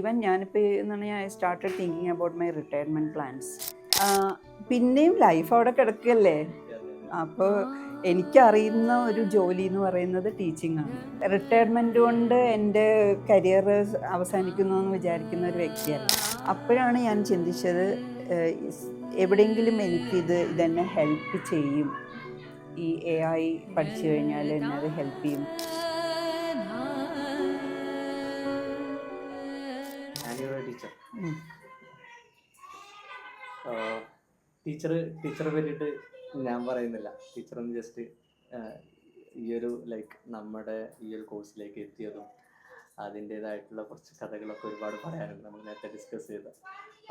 Even ഞാനിപ്പോൾ എന്നാണ് I started thinking about my retirement plans. പിന്നെയും ലൈഫ് അവിടെ കിടക്കുകയല്ലേ. അപ്പോൾ എനിക്കറിയുന്ന ഒരു ജോലി എന്ന് പറയുന്നത് ടീച്ചിങ് ആണ്. റിട്ടയർമെൻറ്റ് കൊണ്ട് എൻ്റെ കരിയർ അവസാനിക്കുന്നു എന്ന് വിചാരിക്കുന്ന ഒരു വ്യക്തിയല്ല. അപ്പോഴാണ് ഞാൻ ചിന്തിച്ചത്, എവിടെയെങ്കിലും ഇതെന്നെ ഹെൽപ്പ് ചെയ്യും, ഈ AI പഠിച്ചു കഴിഞ്ഞാൽ എന്നെ അത് ഹെൽപ്പ് ചെയ്യും. ടീച്ചറെ പറ്റിയിട്ട് ഞാൻ പറയുന്നില്ല. ടീച്ചറൊന്ന് ജസ്റ്റ് ഈ ഒരു നമ്മുടെ ഈ ഒരു കോഴ്സിലേക്ക് എത്തിയതും അതിൻ്റേതായിട്ടുള്ള കുറച്ച് കഥകളൊക്കെ ഒരുപാട് പറയാനുണ്ട്, നമ്മൾ നേരത്തെ ഡിസ്കസ് ചെയ്ത.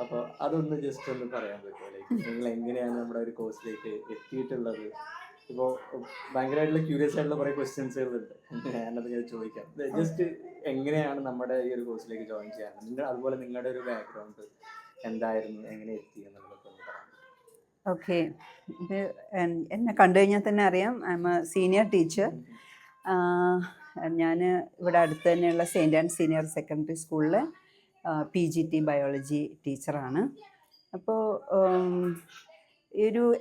അപ്പോൾ അതൊന്ന് ജസ്റ്റ് ഒന്ന് പറയാൻ പറ്റുമോ? നിങ്ങൾ എങ്ങനെയാണ് നമ്മുടെ ഒരു കോഴ്സിലേക്ക് എത്തിയിട്ടുള്ളത്? ഇപ്പോൾ ഭയങ്കരമായിട്ടുള്ള ക്യൂരിയസ് ആയിട്ടുള്ള കുറേ ക്വസ്റ്റ്യൻസുകളുണ്ട്, ഞാനത് ഞാൻ ചോദിക്കാം. ജസ്റ്റ് എങ്ങനെയാണ് നമ്മുടെ ഈ ഒരു കോഴ്സിലേക്ക് ജോയിൻ ചെയ്യാൻ, അതുപോലെ നിങ്ങളുടെ ഒരു ബാക്ക്ഗ്രൗണ്ട് എന്തായിരുന്നു, എങ്ങനെ എത്തി എന്നുള്ളതൊക്കെ ഒന്ന് പറയാം. ഓക്കെ, ഇത് എന്നെ കണ്ടു കഴിഞ്ഞാൽ തന്നെ അറിയാം, I M A senior teacher. ഞാൻ ഇവിടെ അടുത്ത് തന്നെയുള്ള സെയിൻറ്റ് ആൻഡ് സീനിയർ സെക്കൻഡറി സ്കൂളിൽ PGT ബയോളജി ടീച്ചറാണ്. അപ്പോൾ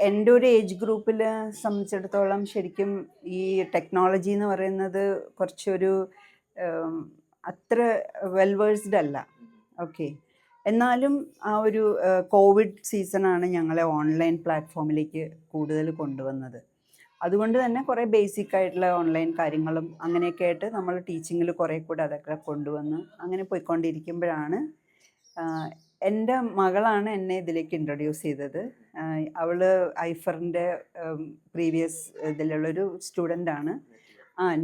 എൻ്റെ ഒരു ഏജ് ഗ്രൂപ്പിൽ സംബന്ധിച്ചിടത്തോളം ശരിക്കും ഈ ടെക്നോളജി എന്ന് പറയുന്നത് കുറച്ചൊരു അത്ര വെൽ വേഴ്സ്ഡ് അല്ല. ഓക്കെ, എന്നാലും ആ ഒരു കോവിഡ് സീസണാണ് ഞങ്ങളെ ഓൺലൈൻ പ്ലാറ്റ്ഫോമിലേക്ക് കൂടുതൽ കൊണ്ടുവന്നത്. അതുകൊണ്ട് തന്നെ കുറേ ബേസിക് ആയിട്ടുള്ള ഓൺലൈൻ കാര്യങ്ങളും അങ്ങനെയൊക്കെ ആയിട്ട് നമ്മൾ ടീച്ചിങ്ങിൽ കുറേ കൂടെ അതൊക്കെ കൊണ്ടുവന്ന് അങ്ങനെ പോയിക്കൊണ്ടിരിക്കുമ്പോഴാണ് എൻ്റെ മകളാണ് എന്നെ ഇതിലേക്ക് ഇൻട്രൊഡ്യൂസ് ചെയ്തത്. അവൾ ഐഫറിൻ്റെ പ്രീവിയസ് ഇതിലുള്ളൊരു സ്റ്റുഡൻ്റാണ്.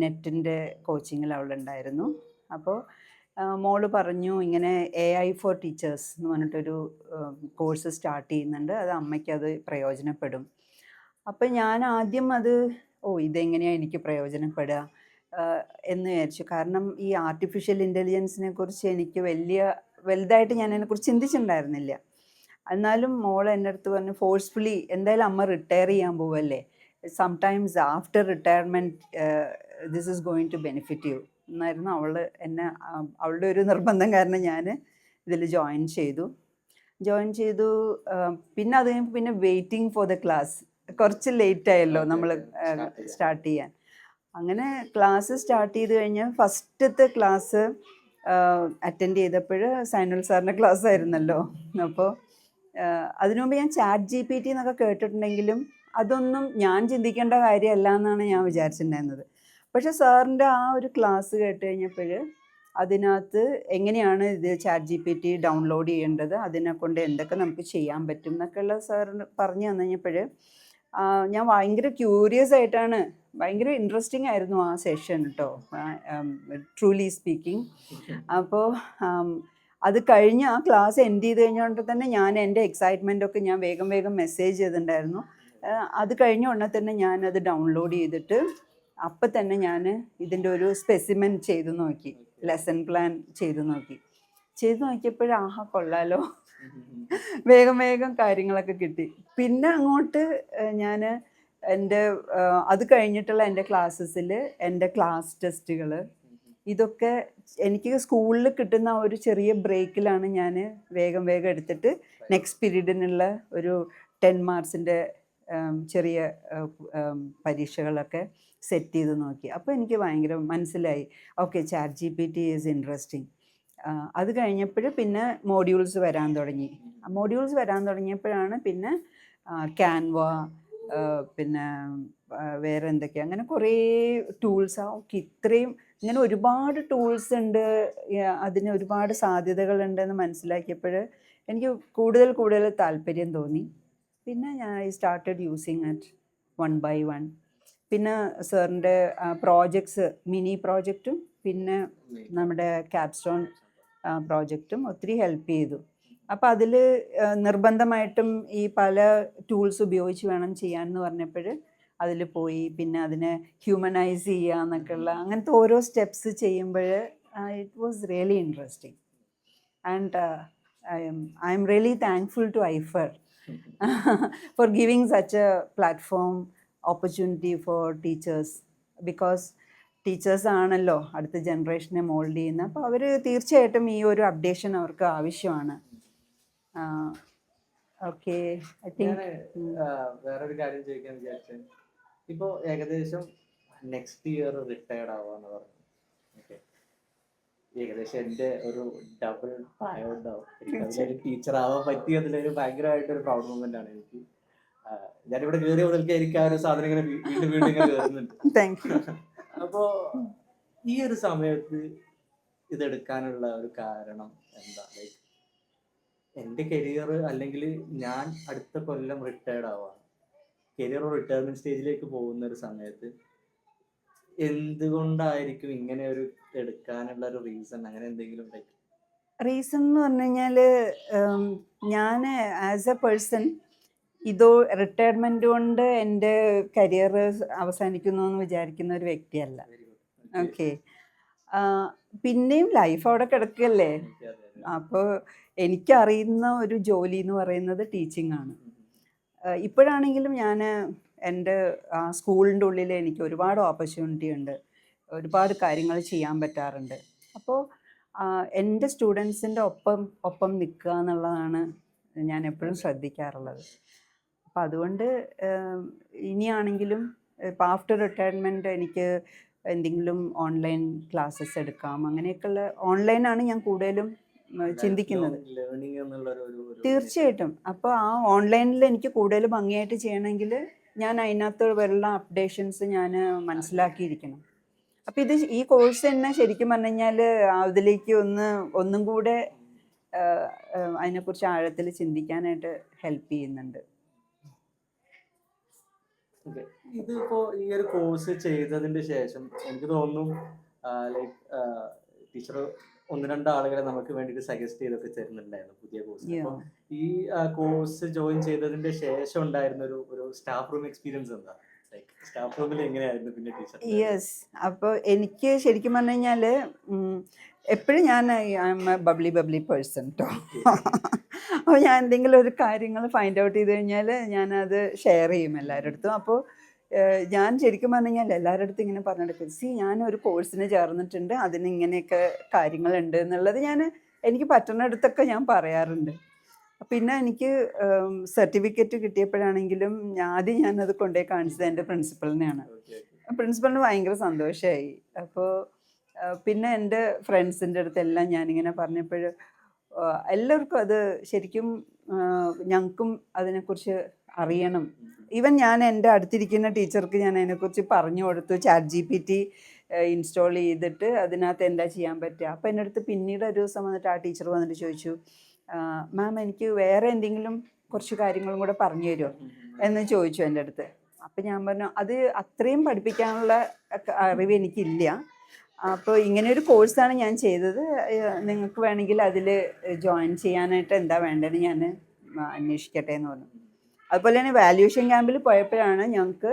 നെറ്റിൻ്റെ കോച്ചിങ്ങിൽ അവളുണ്ടായിരുന്നു. അപ്പോൾ മോള് പറഞ്ഞു, ഇങ്ങനെ AI ഫോർ ടീച്ചേഴ്സ് എന്ന് പറഞ്ഞിട്ടൊരു കോഴ്സ് സ്റ്റാർട്ട് ചെയ്യുന്നുണ്ട്, അത് അമ്മയ്ക്കത് പ്രയോജനപ്പെടും. അപ്പം ഞാൻ ആദ്യം ഇതെങ്ങനെയാണ് എനിക്ക് പ്രയോജനപ്പെടുക എന്ന് വിചാരിച്ചു. കാരണം ഈ ആർട്ടിഫിഷ്യൽ ഇൻ്റലിജൻസിനെ കുറിച്ച് എനിക്ക് വലുതായിട്ട് ഞാൻ അതിനെക്കുറിച്ച് ചിന്തിച്ചിട്ടുണ്ടായിരുന്നില്ല. എന്നാലും മോൾ എൻ്റെ അടുത്ത് പറഞ്ഞു, ഫോഴ്സ്ഫുള്ളി എന്തായാലും അമ്മ റിട്ടയർ ചെയ്യാൻ പോവല്ലേ, sometimes after retirement this is going to benefit you എന്നായിരുന്നു അവളുടെ ഒരു നിർബന്ധം കാരണം ഞാൻ ഇതിൽ ജോയിൻ ചെയ്തു. പിന്നെ അത് കഴിഞ്ഞപ്പോൾ പിന്നെ വെയിറ്റിംഗ് ഫോർ ദ ക്ലാസ് കുറച്ച് ലേറ്റായല്ലോ നമ്മൾ സ്റ്റാർട്ട് ചെയ്യാൻ. അങ്ങനെ ക്ലാസ് സ്റ്റാർട്ട് ചെയ്ത് കഴിഞ്ഞ് ഫസ്റ്റത്തെ ക്ലാസ് അറ്റൻഡ് ചെയ്തപ്പോൾ സൈനുൽ സാറിൻ്റെ ക്ലാസ് ആയിരുന്നല്ലോ. അപ്പോൾ അതിനു മുമ്പ് ഞാൻ ChatGPT എന്നൊക്കെ കേട്ടിട്ടുണ്ടെങ്കിലും അതൊന്നും ഞാൻ ചിന്തിക്കേണ്ട കാര്യമല്ല എന്നാണ് ഞാൻ വിചാരിച്ചിട്ടുണ്ടായിരുന്നത്. പക്ഷെ സാറിൻ്റെ ആ ഒരു ക്ലാസ് കേട്ട് കഴിഞ്ഞപ്പോൾ അതിനകത്ത് എങ്ങനെയാണ് ഇത് ChatGPT ഡൗൺലോഡ് ചെയ്യേണ്ടത്, അതിനെ കൊണ്ട് എന്തൊക്കെ നമുക്ക് ചെയ്യാൻ പറ്റും എന്നൊക്കെയുള്ള സാറിന് പറഞ്ഞു തന്നു കഴിഞ്ഞപ്പോൾ ഞാൻ ഭയങ്കര ക്യൂരിയസ് ആയിട്ടാണ്, ഭയങ്കര ഇൻട്രസ്റ്റിംഗ് ആയിരുന്നു ആ സെഷൻ കേട്ടോ, ട്രൂലി സ്പീക്കിംഗ്. അപ്പോൾ അത് കഴിഞ്ഞ് ആ ക്ലാസ് എൻഡ് ചെയ്ത് കഴിഞ്ഞുകൊണ്ട് തന്നെ ഞാൻ എൻ്റെ എക്സൈറ്റ്മെൻറ്റൊക്കെ ഞാൻ വേഗം മെസ്സേജ് ചെയ്തിട്ടുണ്ടായിരുന്നു. അത് കഴിഞ്ഞ ഉടനെ തന്നെ ഞാനത് ഡൗൺലോഡ് ചെയ്തിട്ട് അപ്പം തന്നെ ഞാൻ ഇതിൻ്റെ ഒരു സ്പെസിമെൻ ചെയ്തു നോക്കി, ലെസൺ പ്ലാൻ ചെയ്തു നോക്കിയപ്പോൾ കൊള്ളാലോ, വേഗം കാര്യങ്ങളൊക്കെ കിട്ടി. പിന്നെ അങ്ങോട്ട് ഞാൻ അത് കഴിഞ്ഞിട്ടുള്ള എൻ്റെ ക്ലാസ്സസിൽ എൻ്റെ ക്ലാസ് ടെസ്റ്റുകൾ ഇതൊക്കെ എനിക്ക് സ്കൂളിൽ കിട്ടുന്ന ഒരു ചെറിയ ബ്രേക്കിലാണ് ഞാൻ വേഗം എടുത്തിട്ട് നെക്സ്റ്റ് പീരീഡിനുള്ള ഒരു 10 മാർക്സിൻ്റെ ചെറിയ പരീക്ഷകളൊക്കെ സെറ്റ് ചെയ്ത് നോക്കി. അപ്പോൾ എനിക്ക് ഭയങ്കര മനസ്സിലായി, ഓക്കെ, ChatGPT ഈസ് ഇൻട്രസ്റ്റിംഗ്. അത് കഴിഞ്ഞപ്പോൾ പിന്നെ മോഡ്യൂൾസ് വരാൻ തുടങ്ങിയപ്പോഴാണ് പിന്നെ ക്യാൻവ, പിന്നെ വേറെ എന്തൊക്കെയാണ്, അങ്ങനെ കുറേ ടൂൾസ്. ഓക്കെ, ഇങ്ങനെ ഒരുപാട് ടൂൾസ് ഉണ്ട്, അതിന് ഒരുപാട് സാധ്യതകളുണ്ടെന്ന് മനസ്സിലാക്കിയപ്പോൾ എനിക്ക് കൂടുതൽ താല്പര്യം തോന്നി. പിന്നെ ഞാൻ സ്റ്റാർട്ടഡ് യൂസിങ് ഇറ്റ് 1 by 1. പിന്നെ സാറിൻ്റെ പ്രോജക്ട്സ്, മിനി പ്രോജക്റ്റും പിന്നെ നമ്മുടെ ക്യാപ്സ്റ്റോൺ പ്രോജക്റ്റും ഒത്തിരി ഹെൽപ്പ് ചെയ്തു. അപ്പോൾ അതിൽ നിർബന്ധമായിട്ടും ഈ പല ടൂൾസ് ഉപയോഗിച്ച് വേണം ചെയ്യാമെന്ന് പറഞ്ഞപ്പോൾ അതിൽ പോയി. പിന്നെ അതിനെ ഹ്യൂമനൈസ് ചെയ്യുക എന്നൊക്കെയുള്ള അങ്ങനത്തെ ഓരോ സ്റ്റെപ്സ് ചെയ്യുമ്പോൾ it was really interesting. And I am really thankful to Aifer for giving such a platform opportunity for teachers, because teachers ആണല്ലോ അടുത്ത ജനറേഷനെ മോൾഡ് ചെയ്യുന്നത്. അപ്പോൾ അവർ തീർച്ചയായിട്ടും ഈ ഒരു അപ്ഡേഷൻ അവർക്ക് ആവശ്യമാണ്. ഓക്കെ, ഐ ഞാൻ തിങ്ക് വേറൊരു കാര്യം ചോദിക്കാൻ വിചാരിച്ചത്, ഇപ്പോൾ ഏകദേശം നെക്സ്റ്റ് ഇയർ റിട്ടയർഡ് ആവാന്ന് പറഞ്ഞു. ഓക്കെ, ഏകദേശം എൻ്റെ ഒരു ഡബിൾ പ്രായം ഉണ്ടാവും. എനിക്ക് അതിലൊരു ടീച്ചർ ആവാൻ പറ്റിയതിലൊരു ഭയങ്കരമായിട്ടൊരു പ്രൗഡ് മൊമെന്റ് ആണ് എനിക്ക്. ഞാനിവിടെ കയറിയ മുതൽക്ക് എനിക്ക് ആ ഒരു സാധനം ഇങ്ങനെ വീണ്ടും വീണ്ടും ഇങ്ങനെ കയറുന്നുണ്ട്. Thank you. അപ്പോ ഈ ഒരു സമയത്ത് ഇതെടുക്കാനുള്ള ഒരു കാരണം എന്താ? ലൈക്ക് എൻ്റെ കരിയർ, അല്ലെങ്കിൽ ഞാൻ അടുത്ത കൊല്ലം റിട്ടയർഡ് ആവാണ്, കരിയർ റിട്ടയർമെന്റ് സ്റ്റേജിലേക്ക് പോകുന്ന ഒരു സമയത്ത് എന്തുകൊണ്ടായിരിക്കും ഇങ്ങനെ ഒരു എടുക്കാനുള്ള ഒരു റീസൺ, അങ്ങനെ എന്തെങ്കിലും ലൈക്ക്? റീസൺ എന്ന് പറഞ്ഞു കഴിഞ്ഞാൽ ഞാൻ ആസ് എ പേഴ്സൺ ഇതോ റിട്ടയർമെൻറ്റ് കൊണ്ട് എൻ്റെ കരിയർ അവസാനിക്കുന്നു എന്ന് വിചാരിക്കുന്ന ഒരു വ്യക്തിയല്ല. Very good. ഓക്കെ, പിന്നെയും ലൈഫ് അവിടെ കിടക്കുകയല്ലേ. അപ്പോൾ എനിക്കറിയുന്ന ഒരു ജോലി എന്ന് പറയുന്നത് ടീച്ചിങ് ആണ്. ഇപ്പോഴാണെങ്കിലും ഞാൻ എൻ്റെ സ്കൂളിൻ്റെ ഉള്ളിൽ എനിക്ക് ഒരുപാട് ഓപ്പർച്യൂണിറ്റി ഉണ്ട്, ഒരുപാട് കാര്യങ്ങൾ ചെയ്യാൻ പറ്റാറുണ്ട്. അപ്പോൾ എൻ്റെ സ്റ്റുഡൻസിൻ്റെ ഒപ്പം നിൽക്കുക എന്നുള്ളതാണ് ഞാൻ എപ്പോഴും ശ്രദ്ധിക്കാറുള്ളത്. അപ്പം അതുകൊണ്ട് ഇനിയാണെങ്കിലും ഇപ്പോൾ ആഫ്റ്റർ റിട്ടയർമെൻറ്റ് എനിക്ക് എന്തെങ്കിലും ഓൺലൈൻ ക്ലാസ്സസ് എടുക്കാം, അങ്ങനെയൊക്കെയുള്ള ഓൺലൈനാണ് ഞാൻ കൂടുതലും ചിന്തിക്കുന്നത്. ലേണിംഗ് എന്നുള്ള ഒരു തീർച്ചയായിട്ടും. അപ്പോൾ ആ ഓൺലൈനിൽ എനിക്ക് കൂടുതൽ ഭംഗിയായിട്ട് ചെയ്യണമെങ്കിൽ ഞാൻ അതിനകത്ത് വരുന്ന അപ്ഡേഷൻസ് ഞാൻ മനസ്സിലാക്കിയിരിക്കണം. അപ്പോൾ ഈ കോഴ്സ് തന്നെ ശരിക്കും പറഞ്ഞു കഴിഞ്ഞാൽ അതിലേക്ക് ഒന്നും കൂടെ അതിനെക്കുറിച്ച് ആഴത്തിൽ ചിന്തിക്കാനായിട്ട് ഹെൽപ്പ് ചെയ്യുന്നുണ്ട്. ഇതിപ്പോ ഈ ഒരു കോഴ്സ് ചെയ്തതിന്റെ ശേഷം എനിക്ക് തോന്നുന്നു ലൈക്ക് ടീച്ചർ ഒന്ന് രണ്ട് ആളുകളെ നമുക്ക് വേണ്ടിയിട്ട് സജസ്റ്റ് ചെയ്തൊക്കെ തരുന്നുണ്ടായിരുന്നു പുതിയ കോഴ്സ്. അപ്പോൾ ഈ കോഴ്സ് ജോയിൻ ചെയ്തതിന്റെ ശേഷം ഉണ്ടായിരുന്ന ഒരു സ്റ്റാഫ് റൂം എക്സ്പീരിയൻസ് എന്താ? ലൈക്ക് സ്റ്റാഫ് റൂമിൽ എങ്ങനെയായിരുന്നു പിന്നെ ടീച്ചർ? യെസ്, അപ്പോൾ എനിക്ക് ശരിക്കും പറഞ്ഞു കഴിഞ്ഞാൽ എപ്പോഴും ഞാൻ ബബ്ലി പേഴ്സൺ കേട്ടോ. അപ്പോൾ ഞാൻ എന്തെങ്കിലും ഒരു കാര്യങ്ങൾ ഫൈൻഡ് ഔട്ട് ചെയ്ത് കഴിഞ്ഞാൽ ഞാനത് ഷെയർ ചെയ്യും എല്ലാവരുടെ അടുത്തും. അപ്പോൾ ഞാൻ ശരിക്കും പറഞ്ഞു കഴിഞ്ഞാൽ എല്ലാവരുടെ അടുത്തും ഇങ്ങനെ പറഞ്ഞെടുക്കും, ഞാനൊരു കോഴ്സിന് ചേർന്നിട്ടുണ്ട്, അതിന് ഇങ്ങനെയൊക്കെ കാര്യങ്ങളുണ്ട് എന്നുള്ളത് എനിക്ക് പറ്റുന്നിടത്തൊക്കെ ഞാൻ പറയാറുണ്ട്. പിന്നെ എനിക്ക് സർട്ടിഫിക്കറ്റ് കിട്ടിയപ്പോഴാണെങ്കിലും ആദ്യം ഞാനത് കൊണ്ടുപോയി കാണിച്ചത് എൻ്റെ പ്രിൻസിപ്പളിനെയാണ്. പ്രിൻസിപ്പളിന് ഭയങ്കര സന്തോഷമായി. അപ്പോൾ പിന്നെ എൻ്റെ ഫ്രണ്ട്സിൻ്റെ അടുത്തെല്ലാം ഞാനിങ്ങനെ പറഞ്ഞപ്പോൾ എല്ലാവർക്കും അത് ശരിക്കും ഞങ്ങൾക്കും അതിനെക്കുറിച്ച് അറിയണം. ഈവൻ ഞാൻ എൻ്റെ അടുത്തിരിക്കുന്ന ടീച്ചർക്ക് ഞാൻ അതിനെക്കുറിച്ച് പറഞ്ഞു കൊടുത്തു. ChatGPT ഇൻസ്റ്റാൾ ചെയ്തിട്ട് അതിനകത്ത് എന്താ ചെയ്യാൻ പറ്റുക. അപ്പോൾ എൻ്റെ അടുത്ത് പിന്നീട് ഒരു ദിവസം വന്നിട്ട് ആ ടീച്ചർ വന്നിട്ട് ചോദിച്ചു, മാം എനിക്ക് വേറെ എന്തെങ്കിലും കുറച്ച് കാര്യങ്ങളും കൂടെ പറഞ്ഞു തരുമോ എന്ന് ചോദിച്ചു എൻ്റെ അടുത്ത്. അപ്പം ഞാൻ പറഞ്ഞു അത് അത്രയും പഠിപ്പിക്കാനുള്ള അറിവ് എനിക്കില്ല, അപ്പോൾ ഇങ്ങനെയൊരു കോഴ്സാണ് ഞാൻ ചെയ്തത്, നിങ്ങൾക്ക് വേണമെങ്കിൽ അതിൽ ജോയിൻ ചെയ്യാനായിട്ട് എന്താ വേണ്ടതെന്ന് ഞാൻ അന്വേഷിക്കട്ടെ എന്ന് പറഞ്ഞു. അതുപോലെ തന്നെ വാല്യുവേഷൻ ക്യാമ്പിൽ പോയപ്പോഴാണ് ഞങ്ങൾക്ക്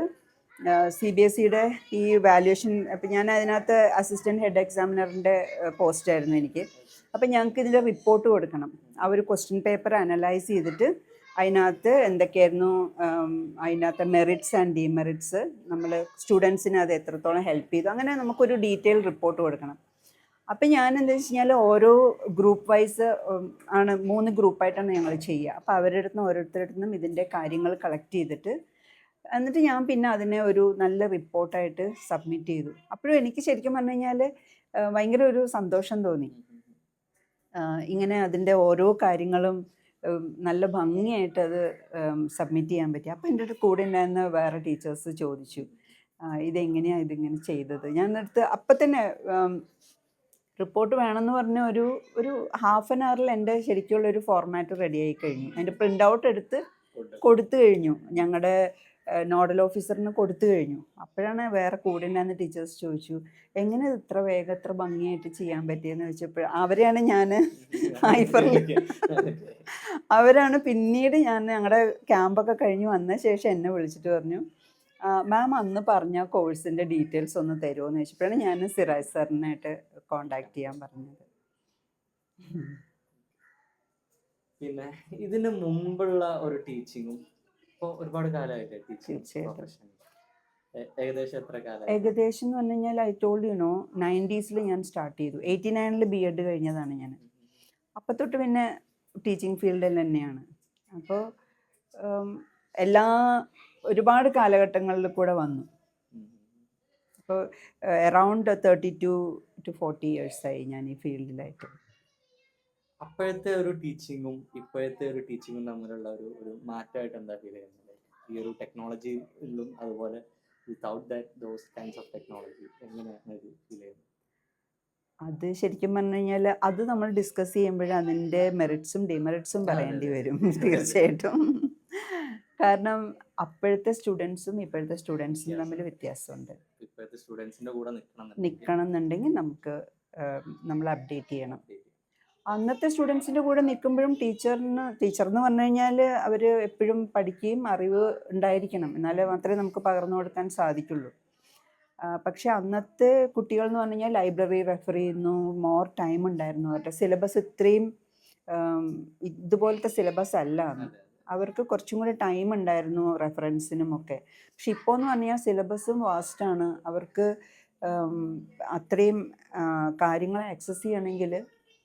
CBSEയുടെ ഈ വാല്യുവേഷൻ, അപ്പം ഞാൻ അതിനകത്ത് അസിസ്റ്റൻറ്റ് ഹെഡ് എക്സാമിനറിൻ്റെ പോസ്റ്റായിരുന്നു എനിക്ക്. അപ്പം ഞങ്ങൾക്ക് ഇതിൻ്റെ റിപ്പോർട്ട് കൊടുക്കണം. ആ ഒരു ക്വസ്റ്റ്യൻ പേപ്പർ അനലൈസ് ചെയ്തിട്ട് അതിനകത്ത് എന്തൊക്കെയായിരുന്നു അതിനകത്ത് മെറിറ്റ്സ് ആൻഡ് ഡിമെറിറ്റ്സ്, നമ്മൾ സ്റ്റുഡൻസിന് അത് എത്രത്തോളം ഹെൽപ്പ് ചെയ്തു, അങ്ങനെ നമുക്കൊരു ഡീറ്റെയിൽ റിപ്പോർട്ട് കൊടുക്കണം. അപ്പം ഞാൻ എന്താ വെച്ച് കഴിഞ്ഞാൽ ഓരോ ഗ്രൂപ്പ് വൈസ് ആണ്, 3 ഗ്രൂപ്പായിട്ടാണ് ഞങ്ങൾ ചെയ്യുക. അപ്പോൾ അവരുടെ അടുത്തുനിന്ന് ഓരോരുത്തരുടെ അടുത്തുനിന്നും ഇതിൻ്റെ കാര്യങ്ങൾ കളക്ട് ചെയ്തിട്ട് എന്നിട്ട് ഞാൻ പിന്നെ അതിനെ ഒരു നല്ല റിപ്പോർട്ടായിട്ട് സബ്മിറ്റ് ചെയ്തു. അപ്പോഴും എനിക്ക് ശരിക്കും പറഞ്ഞു കഴിഞ്ഞാൽ ഭയങ്കര ഒരു സന്തോഷം തോന്നി. ഇങ്ങനെ അതിൻ്റെ ഓരോ കാര്യങ്ങളും നല്ല ഭംഗിയായിട്ട് അത് സബ്മിറ്റ് ചെയ്യാൻ പറ്റി. അപ്പോൾ എൻ്റെ അടുത്ത് കൂടെ ഉണ്ടായിരുന്ന വേറെ ടീച്ചേഴ്സ് ചോദിച്ചു, ഇതെങ്ങനെയാണ് ഇതിങ്ങനെ ചെയ്തത്. ഞാൻ അടുത്ത് അപ്പം തന്നെ റിപ്പോർട്ട് വേണമെന്ന് പറഞ്ഞ ഒരു ഹാഫ് ആൻ അവറിൽ എൻ്റെ ശരിക്കുള്ളൊരു ഫോർമാറ്റ് റെഡി ആയി കഴിഞ്ഞു. അതിൻ്റെ പ്രിൻ്റ് ഔട്ട് എടുത്ത് കൊടുത്തു കഴിഞ്ഞു, ഞങ്ങളുടെ നോഡൽ ഓഫീസറിന് കൊടുത്തു കഴിഞ്ഞു. അപ്പോഴാണ് വേറെ കൂടെ ഉണ്ടായിരുന്ന ടീച്ചേഴ്സ് ചോദിച്ചു, എങ്ങനെ ഇത്ര വേഗം ഇത്ര ഭംഗിയായിട്ട് ചെയ്യാൻ പറ്റിയെന്ന് ചോദിച്ചപ്പോൾ അവരെയാണ് ഞാൻ അവരാണ് പിന്നീട് ഞങ്ങളുടെ ക്യാമ്പൊക്കെ കഴിഞ്ഞ് വന്ന ശേഷം എന്നെ വിളിച്ചിട്ട് പറഞ്ഞു, മാം അന്ന് പറഞ്ഞ കോഴ്സിൻ്റെ ഡീറ്റെയിൽസ് ഒന്ന് തരുമോ എന്ന് ചോദിച്ചപ്പോഴാണ് ഞാൻ സിറാജ് സാറിനായിട്ട് കോണ്ടാക്ട് ചെയ്യാൻ പറഞ്ഞത്. പിന്നെ ഇതിന് മുമ്പുള്ള ഒരു ടീച്ചിങ്ങും ഇപ്പോൾ ഒരുപാട് കാലമായില്ലേ ടീച്ചിങ് പ്രൊഫഷൻ, ഏകദേശം എത്ര കാലം? ഏകദേശം എന്ന് പറഞ്ഞു കഴിഞ്ഞാൽ I told you know 90s ഞാൻ സ്റ്റാർട്ട് ചെയ്തു. 89 BEd കഴിഞ്ഞതാണ് ഞാൻ. അപ്പം തൊട്ട് പിന്നെ ടീച്ചിങ് ഫീൽഡിൽ തന്നെയാണ്. അപ്പോൾ എല്ലാ ഒരുപാട് കാലഘട്ടങ്ങളിൽ കൂടെ വന്നു. അപ്പോൾ അറൗണ്ട് 32 to 40 years-ആയി ഞാൻ ഈ ഫീൽഡിലായിട്ട്. അപ്പോഴത്തെ ഒരു ടീച്ചിങ്ങും ഇപ്പോഴത്തെ ഒരു ടീച്ചിങ്ങും തമ്മിലുള്ള ഒരു മാറ്റമായിട്ട് എന്താ ഫീൽ ചെയ്യുന്നത്? ഈ ഒരു ടെക്നോളജിയിലും അതുപോലെ without that those kinds of technology എങ്ങനെയാണ് ഇത് ഫീൽ ചെയ്യുന്നത്? അത് ശരിക്കും പറഞ്ഞു കഴിഞ്ഞാൽ അത് നമ്മൾ ഡിസ്കസ് ചെയ്യുമ്പോൾ അതിൻ്റെ മെറിറ്റ്സും ഡിമെറിറ്റ്സും പറയേണ്ടി വരും തീർച്ചയായിട്ടും. കാരണം അപ്പോഴത്തെ സ്റ്റുഡൻസും ഇപ്പോഴത്തെ സ്റ്റുഡൻസും തമ്മിൽ വ്യത്യാസമുണ്ട്. ഇപ്പോഴത്തെ സ്റ്റുഡൻസിന്റെ കൂടെ നിൽക്കണം എന്നുണ്ടെങ്കിൽ നമുക്ക് നമ്മൾ അപ്ഡേറ്റ് ചെയ്യണം. അന്നത്തെ സ്റ്റുഡൻസിൻ്റെ കൂടെ നിൽക്കുമ്പോഴും ടീച്ചർ എന്ന് പറഞ്ഞു കഴിഞ്ഞാൽ അവർ എപ്പോഴും പഠിക്കുകയും അറിവ് ഉണ്ടായിരിക്കണം, എന്നാലേ മാത്രമേ നമുക്ക് പകർന്നു കൊടുക്കാൻ സാധിക്കുള്ളൂ. പക്ഷെ അന്നത്തെ കുട്ടികൾ എന്ന് പറഞ്ഞു കഴിഞ്ഞാൽ ലൈബ്രറി റെഫർ ചെയ്യുന്നു, മോർ ടൈം ഉണ്ടായിരുന്നു. അവരുടെ സിലബസ് ഇത്രയും ഇതുപോലത്തെ സിലബസ് അല്ല അന്ന്. അവർക്ക് കുറച്ചും കൂടി ടൈം ഉണ്ടായിരുന്നു റെഫറൻസിനും ഒക്കെ. പക്ഷെ ഇപ്പോൾ എന്ന് പറഞ്ഞാൽ സിലബസും വാസ്റ്റാണ്. അവർക്ക് അത്രയും കാര്യങ്ങൾ ആക്സസ് ചെയ്യണമെങ്കിൽ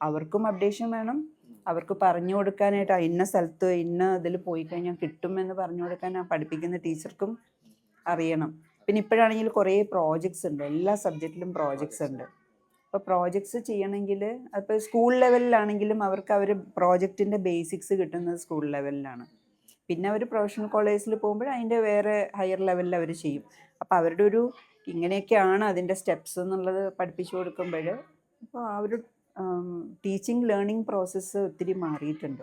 അവർക്കും അപ്ഡേഷൻ വേണം. അവർക്ക് പറഞ്ഞു കൊടുക്കാനായിട്ട് ഇന്ന സ്ഥലത്ത് ഇന്ന ഇതിൽ പോയി കഴിഞ്ഞാൽ കിട്ടുമെന്ന് പറഞ്ഞു കൊടുക്കാൻ ആ പഠിപ്പിക്കുന്ന ടീച്ചർക്കും അറിയണം. പിന്നെ ഇപ്പോഴാണെങ്കിൽ കുറേ പ്രോജക്ട്സ് ഉണ്ട്, എല്ലാ സബ്ജക്റ്റിലും പ്രോജക്ട്സ് ഉണ്ട്. അപ്പോൾ പ്രോജക്ട്സ് ചെയ്യണമെങ്കിൽ അപ്പോൾ സ്കൂൾ ലെവലിലാണെങ്കിലും അവർക്ക് പ്രോജക്റ്റിൻ്റെ ബേസിക്സ് കിട്ടുന്നത് സ്കൂൾ ലെവലിലാണ്. പിന്നെ അവർ പ്രൊഫഷണൽ കോളേജിൽ പോകുമ്പോൾ അതിൻ്റെ വേറെ ഹയർ ലെവലിൽ അവർ ചെയ്യും. അപ്പോൾ അവരുടെ ഒരു ഇങ്ങനെയൊക്കെയാണ് അതിൻ്റെ സ്റ്റെപ്സ് എന്നുള്ളത് പഠിപ്പിച്ചു കൊടുക്കുമ്പോൾ അപ്പോൾ ആ ഒരു ടീച്ചിങ് ലേണിംഗ് പ്രോസസ്സ് ഒത്തിരി മാറിയിട്ടുണ്ട്.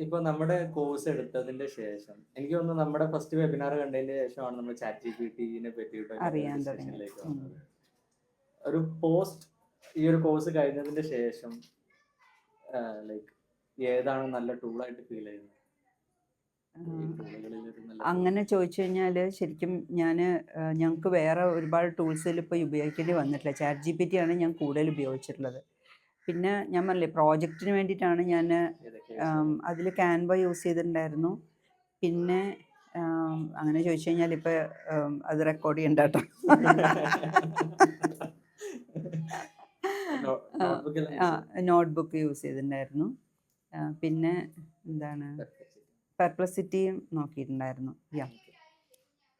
ഇപ്പൊ നമ്മുടെ കോഴ്സ് എടുത്തതിന്റെ ശേഷം എനിക്ക് തോന്നുന്നു നമ്മുടെ ഫസ്റ്റ് വെബിനാർ കണ്ടതിന് ശേഷമാണ് നമ്മൾ ChatGPT-നെ പറ്റിയിട്ട് അറിയാൻ ഡിസ്കഷനിലേക്ക് വന്നത്. ഒരു പോസ്റ്റ് ഈ ഒരു കോഴ്സ് കഴിഞ്ഞതിന്റെ ശേഷം ലൈക്ക് ഏതാണ് നല്ല ടൂളായിട്ട് ഫീൽ ചെയ്യുന്നത്? അങ്ങനെ ചോദിച്ചു കഴിഞ്ഞാൽ ശരിക്കും ഞങ്ങൾക്ക് വേറെ ഒരുപാട് ടൂൾസിൽ ഇപ്പോൾ ഉപയോഗിക്കേണ്ടി വന്നിട്ടില്ല. ChatGPT ആണ് ഞാൻ കൂടുതൽ ഉപയോഗിച്ചിട്ടുള്ളത്. പിന്നെ ഞാൻ പറഞ്ഞില്ലേ പ്രോജക്റ്റിന് വേണ്ടിയിട്ടാണ് ഞാൻ അതിൽ ക്യാൻവ യൂസ് ചെയ്തിട്ടുണ്ടായിരുന്നു. പിന്നെ അങ്ങനെ ചോദിച്ചു കഴിഞ്ഞാൽ ഇപ്പോൾ അത് റെക്കോർഡ് ചെയ്യണ്ട കേട്ടോ. നോട്ട്ബുക്ക് യൂസ് ചെയ്തിട്ടുണ്ടായിരുന്നു. പിന്നെ എന്താണ് പെർപ്ലസിറ്റിയും നോക്കിയിട്ടുണ്ടായിരുന്നു.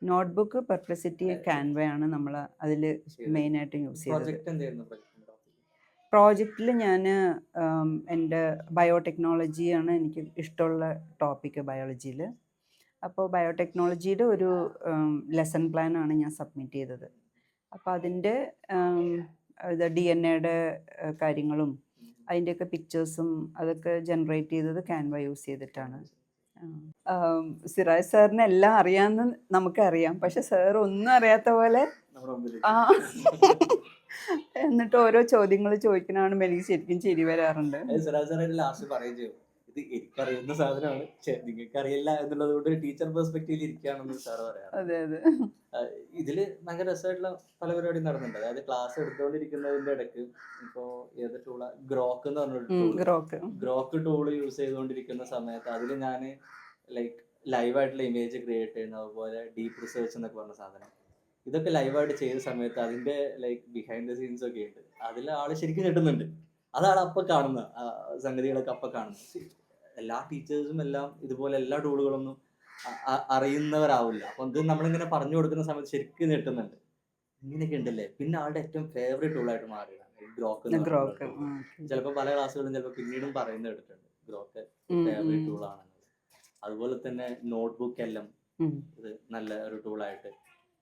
നോട്ട്ബുക്ക്, പെർപ്ലസിറ്റി, ക്യാൻവയാണ് നമ്മൾ അതിൽ മെയിനായിട്ട് യൂസ് ചെയ്തത്. പ്രോജക്റ്റിൽ ഞാൻ എൻ്റെ ബയോടെക്നോളജിയാണ് എനിക്ക് ഇഷ്ടമുള്ള ടോപ്പിക്ക് ബയോളജിയിൽ. അപ്പോൾ ബയോടെക്നോളജിയുടെ ഒരു ലെസൺ പ്ലാനാണ് ഞാൻ സബ്മിറ്റ് ചെയ്തത്. അപ്പോൾ അതിൻ്റെ DNA-യുടെ കാര്യങ്ങളും അതിൻ്റെയൊക്കെ പിക്ചേഴ്സും അതൊക്കെ ജനറേറ്റ് ചെയ്തത് ക്യാൻവ യൂസ് ചെയ്തിട്ടാണ്. സിറാജ് സാറിന് എല്ലാം അറിയാമെന്ന് നമുക്കറിയാം, പക്ഷെ സാർ ഒന്നും അറിയാത്ത പോലെ എന്നിട്ട് ഓരോ ചോദ്യങ്ങൾ ചോദിക്കണതാണ് എനിക്ക് ശരിക്കും ചിരി വരാറുണ്ട്. ലാസ്റ്റ് പറയും ചെയ്യും, ഇത് എനിക്കറിയുന്ന സാധനമാണ്, നിങ്ങൾക്ക് അറിയില്ല എന്നുള്ളത് കൊണ്ട് ടീച്ചർ പെർസ്പെക്റ്റീവിൽ ഇരിക്കുകയാണെന്ന് സാർ പറയാം. അതെ അതെ. ഇതില് ഭയങ്കര രസമായിട്ടുള്ള പല പരിപാടിയും നടന്നുണ്ട്. അതായത് ക്ലാസ് എടുത്തുകൊണ്ടിരിക്കുന്നതിന്റെ ഇടയ്ക്ക് ഇപ്പോ ഏത് ടൂളാ ഗ്രോക്ക് എന്ന് പറഞ്ഞ ഗ്രോക്ക് ടൂള് യൂസ് ചെയ്തുകൊണ്ടിരിക്കുന്ന സമയത്ത് അതിൽ ഞാൻ ലൈക്ക് ലൈവായിട്ടുള്ള ഇമേജ് ക്രിയേറ്റ് ചെയ്യുന്ന, അതുപോലെ ഡീപ്പ് റിസർച്ച് എന്നൊക്കെ പറഞ്ഞ സാധനം, ഇതൊക്കെ ലൈവായിട്ട് ചെയ്ത സമയത്ത് അതിന്റെ ലൈക്ക് ബിഹൈൻഡ് ദ സീൻസ് ഒക്കെ ഉണ്ട്. അതിൽ ആള് ശരിക്കും കിട്ടുന്നുണ്ട്. അതാണ് അപ്പൊ കാണുന്ന സംഗതികളൊക്കെ അപ്പൊ കാണുന്നത്. എല്ലാ ടീച്ചേഴ്സും എല്ലാം ഇതുപോലെ എല്ലാ ടൂളുകളൊന്നും അറിയുന്നവരാവില്ല. അപ്പൊ ഇത് നമ്മളിങ്ങനെ പറഞ്ഞു കൊടുക്കുന്ന സമയത്ത് ശരിക്കും ഞെട്ടുന്നുണ്ട്, ഇങ്ങനെയൊക്കെ ഉണ്ടല്ലേ. പിന്നെ ആളുടെ ഏറ്റവും ഫേവറേറ്റ് ടൂളായിട്ട് മാറിയതാണ് ഗ്രോക്ക്. ചിലപ്പോൾ പല ക്ലാസ്സുകളും ചിലപ്പോൾ പിന്നീടും പറയുന്നത് കേട്ടിട്ടുണ്ട് ഗ്രോക്ക് ഫേവറേറ്റ് ടൂളാണ്. അതുപോലെ തന്നെ നോട്ട്ബുക്ക് എല്ലാം ഇത് നല്ല ഒരു ടൂളായിട്ട്.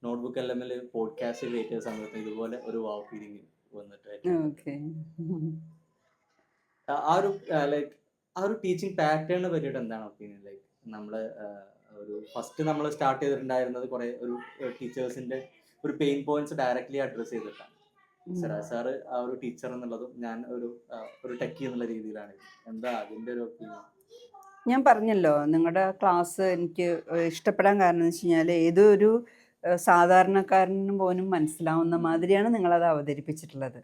നോട്ട്ബുക്ക് LMൽ പോഡ്കാസ്റ്റ് ക്രിയേറ്റ് ചെയ്ത സമയത്ത് ഇതുപോലെ ഒരു വാവ് ഫീലിംഗ് വന്നിട്ട് ആ ഒരു ടീച്ചിങ് പാറ്റേണിനെ പറ്റിയിട്ട് എന്താണ് ഒപ്പീനിയൻ? ലൈക്ക് നമ്മള് ഒരു ഫസ്റ്റ് നമ്മൾ സ്റ്റാർട്ട് ചെയ്തിട്ടുണ്ടായിരുന്നത് കുറെ ഒരു ടീച്ചേഴ്സിന്റെ ഒരു പെയിൻ പോയിന്റ്സ് ഡയറക്ട്ലി അഡ്രസ് ചെയ്തിട്ടാണ്. സിറാജ് സാറ് ആ ഒരു ടീച്ചർ എന്നുള്ളതും ഞാൻ ഒരു ടെക്കി എന്നുള്ള രീതിയിലാണ്. എന്താ അതിന്റെ ഒരു ഒപ്പീനിയൻ? ഞാൻ പറഞ്ഞല്ലോ, നിങ്ങളുടെ ക്ലാസ് എനിക്ക് ഇഷ്ടപ്പെടാൻ കാരണം എന്ന് വെച്ച് കഴിഞ്ഞാൽ ഏതൊരു സാധാരണക്കാരനും പോലും മനസ്സിലാവുന്ന മാതിരിയാണ് നിങ്ങളത് അവതരിപ്പിച്ചിട്ടുള്ളത്.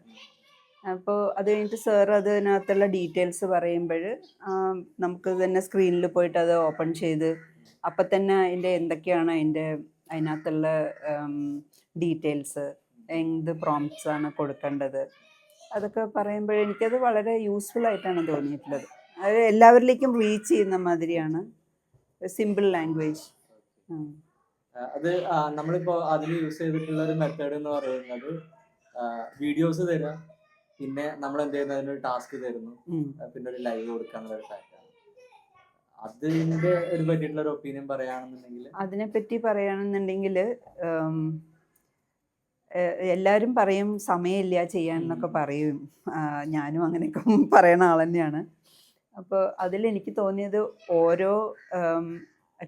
അപ്പോൾ അത് കഴിഞ്ഞിട്ട് സാർ അതിനകത്തുള്ള ഡീറ്റെയിൽസ് പറയുമ്പോൾ നമുക്ക് തന്നെ സ്ക്രീനിൽ പോയിട്ട് അത് ഓപ്പൺ ചെയ്ത് അപ്പം തന്നെ അതിൻ്റെ എന്തൊക്കെയാണ് അതിനകത്തുള്ള ഡീറ്റെയിൽസ്, എന്ത് പ്രോംപ്റ്റ്സ് ആണ് കൊടുക്കേണ്ടത്, അതൊക്കെ പറയുമ്പോൾ എനിക്കത് വളരെ യൂസ്ഫുൾ ആയിട്ടാണ് തോന്നിയിട്ടുള്ളത്. അത് എല്ലാവരിലേക്കും റീച്ച് ചെയ്യുന്ന മാതിരിയാണ്, സിമ്പിൾ ലാംഗ്വേജ്. അത് നമ്മളിപ്പോ അതിൽ യൂസ് ചെയ്തിട്ടുള്ള ഒരു മെത്തേഡ് എന്ന് പറയുന്നത് വീഡിയോസ് തരിക, പിന്നെ നമ്മൾ എന്ത് ചെയ്യുന്നത് അതിനൊരു ടാസ്ക് തരുന്നു, പിന്നെ ഒരു ലൈവ് കൊടുക്കാന്നുള്ള ഒരു ഫാക്റ്റാണ്. അതിന്റെ ഒരു പറ്റിയിട്ടുള്ള ഒരു ഒപ്പീനിയൻ പറയുകയാണെന്നുണ്ടെങ്കിൽ, അതിനെപ്പറ്റി പറയുകയാണെന്നുണ്ടെങ്കിൽ എല്ലാവരും പറയും സമയമില്ല ചെയ്യാൻ എന്നൊക്കെ പറയും. ഞാനും അങ്ങനെയൊക്കെ പറയണ ആൾ തന്നെയാണ്. അപ്പോൾ അതിലെനിക്ക് തോന്നിയത് ഓരോ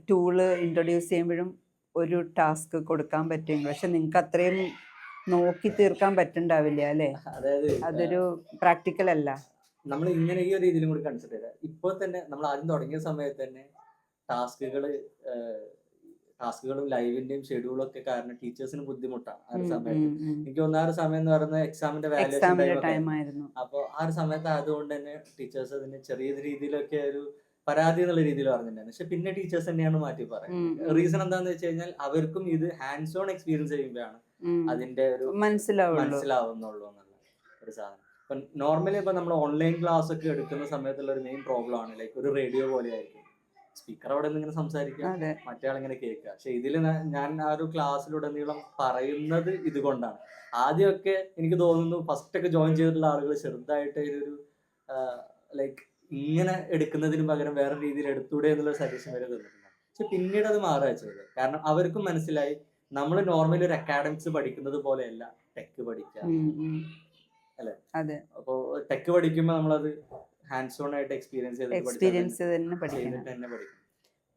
ടൂള് ഇൻട്രൊഡ്യൂസ് ചെയ്യുമ്പോഴും ഒരു ടാസ്ക് കൊടുക്കാൻ പറ്റുമെങ്കിൽ, പക്ഷെ നിങ്ങൾക്ക് അത്രയും നോക്കി തീർക്കാൻ പറ്റുന്നുണ്ടാവില്ല അല്ലേ? അതായത് അതൊരു പ്രാക്ടിക്കൽ അല്ല. നമ്മൾ ഇങ്ങനെ ഈ ഒരു രീതിയിലും കൂടി കൺസിഡർ ചെയ്താൽ, ഇപ്പോൾ തന്നെ നമ്മൾ ആദ്യം തുടങ്ങിയ സമയത്ത് തന്നെ ടാസ്കുകളും ലൈവിന്റെയും ഷെഡ്യൂളും ഒക്കെ കാരണം ടീച്ചേഴ്സിന് ബുദ്ധിമുട്ടാണ് ആ ഒരു സമയത്ത്. എനിക്ക് തോന്നുന്നു ആ ഒരു സമയം എന്ന് പറയുന്നത് എക്സാമിന്റെ വാല്യുവേഷൻ ടൈം ആയിരുന്നു. അപ്പോൾ ആ ഒരു സമയത്ത് അതുകൊണ്ട് തന്നെ ടീച്ചേഴ്സ് അതിന് ചെറിയ രീതിയിലൊക്കെ ഒരു പരാതി എന്നുള്ള രീതിയിൽ പറഞ്ഞിട്ടുണ്ടായിരുന്നു. പക്ഷെ പിന്നെ ടീച്ചേഴ്സ് തന്നെയാണ് മാറ്റി പറയുന്നത്. റീസൺ എന്താണെന്ന് വെച്ച് കഴിഞ്ഞാൽ അവർക്കും ഇത് ഹാൻഡ്സ് ഓൺ എക്സ്പീരിയൻസ് ചെയ്യുമ്പോഴാണ് അതിന്റെ ഒരു മനസ്സിലാവുന്നുള്ളൂ എന്നുള്ള ഒരു സാധനം. ഇപ്പൊ നോർമലി ഇപ്പൊ നമ്മൾ ഓൺലൈൻ ക്ലാസ് ഒക്കെ എടുക്കുന്ന സമയത്തുള്ള ഒരു മെയിൻ പ്രോബ്ലം ആണ്, ലൈക്ക് ഒരു റേഡിയോ പോലെ ആയിരിക്കും. സ്പീക്കർ അവിടെ നിന്ന് ഇങ്ങനെ സംസാരിക്കുക, മറ്റേ ആളിങ്ങനെ കേൾക്കുക. പക്ഷെ ഇതിൽ ഞാൻ ആ ഒരു ക്ലാസ്സിലുടനീളം പറയുന്നത് ഇതുകൊണ്ടാണ്. ആദ്യമൊക്കെ എനിക്ക് തോന്നുന്നു ഫസ്റ്റ് ഒക്കെ ജോയിൻ ചെയ്തിട്ടുള്ള ആളുകൾ ചെറുതായിട്ട് ഇതൊരു ലൈക്ക് ഇങ്ങനെ എടുക്കുന്നതിന് പകരം വേറെ രീതിയിൽ എടുത്തൂടെ എന്നുള്ള സജഷൻ വരെ തന്നിട്ടുണ്ട്. പക്ഷെ പിന്നീട് അത് മാറുക ചെയ്തത്. കാരണം അവർക്കും മനസ്സിലായി നമ്മൾ നോർമലി ഒരു അക്കാഡമിക്സ് പഠിക്കുന്നത് പോലെയല്ല ടെക് പഠിക്കുക അല്ലെ. അപ്പോ ടെക് പഠിക്കുമ്പോൾ നമ്മളത് ഹാൻഡ്സ് ഓൺ ആയിട്ട് എക്സ്പീരിയൻസ് ചെയ്തിട്ട് പഠിക്കണം.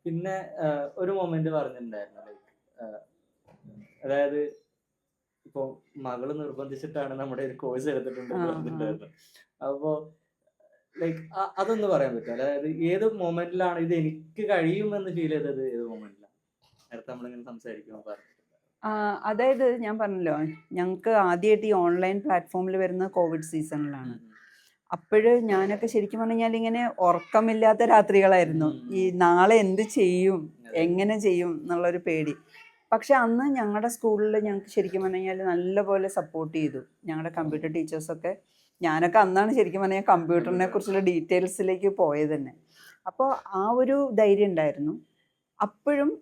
പിന്നെ ഒരു മൊമെന്റ് പറഞ്ഞിട്ടുണ്ടായിരുന്നു, ലൈക്ക് അതായത് ഇപ്പൊ മകള് നിർബന്ധിച്ചിട്ടാണ് നമ്മുടെ ഒരു കോഴ്സ് എടുത്തിട്ടുണ്ടെന്ന് പറഞ്ഞിട്ടുണ്ടായിരുന്നു. അപ്പോ ലൈക്ക് അതൊന്ന് പറയാൻ പറ്റും, അതായത് ഏത് മൊമെന്റിലാണ് ഇത് എനിക്ക് കഴിയുമെന്ന് ഫീൽ ചെയ്തത്? ഏത് മൊമെന്റിലാണ് നേരത്തെ നമ്മളിങ്ങനെ സംസാരിക്കുമ്പോൾ പറഞ്ഞിട്ടുണ്ട്? അതായത് ഞാൻ പറഞ്ഞല്ലോ, ഞങ്ങൾക്ക് ആദ്യമായിട്ട് ഈ ഓൺലൈൻ പ്ലാറ്റ്ഫോമിൽ വരുന്ന കോവിഡ് സീസണിലാണ്. അപ്പോഴ് ഞാനൊക്കെ ശരിക്കും പറഞ്ഞു കഴിഞ്ഞാൽ ഇങ്ങനെ ഉറക്കമില്ലാത്ത രാത്രികളായിരുന്നു. ഈ നാളെ എന്ത് ചെയ്യും, എങ്ങനെ ചെയ്യും എന്നുള്ളൊരു പേടി. പക്ഷെ അന്ന് ഞങ്ങളുടെ സ്കൂളിൽ ഞങ്ങൾക്ക് ശരിക്കും പറഞ്ഞു കഴിഞ്ഞാൽ നല്ലപോലെ സപ്പോർട്ട് ചെയ്തു ഞങ്ങളുടെ കമ്പ്യൂട്ടർ ടീച്ചേഴ്സൊക്കെ. ഞാനൊക്കെ അന്നാണ് ശരിക്കും പറഞ്ഞാൽ കമ്പ്യൂട്ടറിനെ കുറിച്ചുള്ള ഡീറ്റെയിൽസിലേക്ക് പോയത് തന്നെ. അപ്പോൾ ആ ഒരു ധൈര്യം ഉണ്ടായിരുന്നു അപ്പോഴും.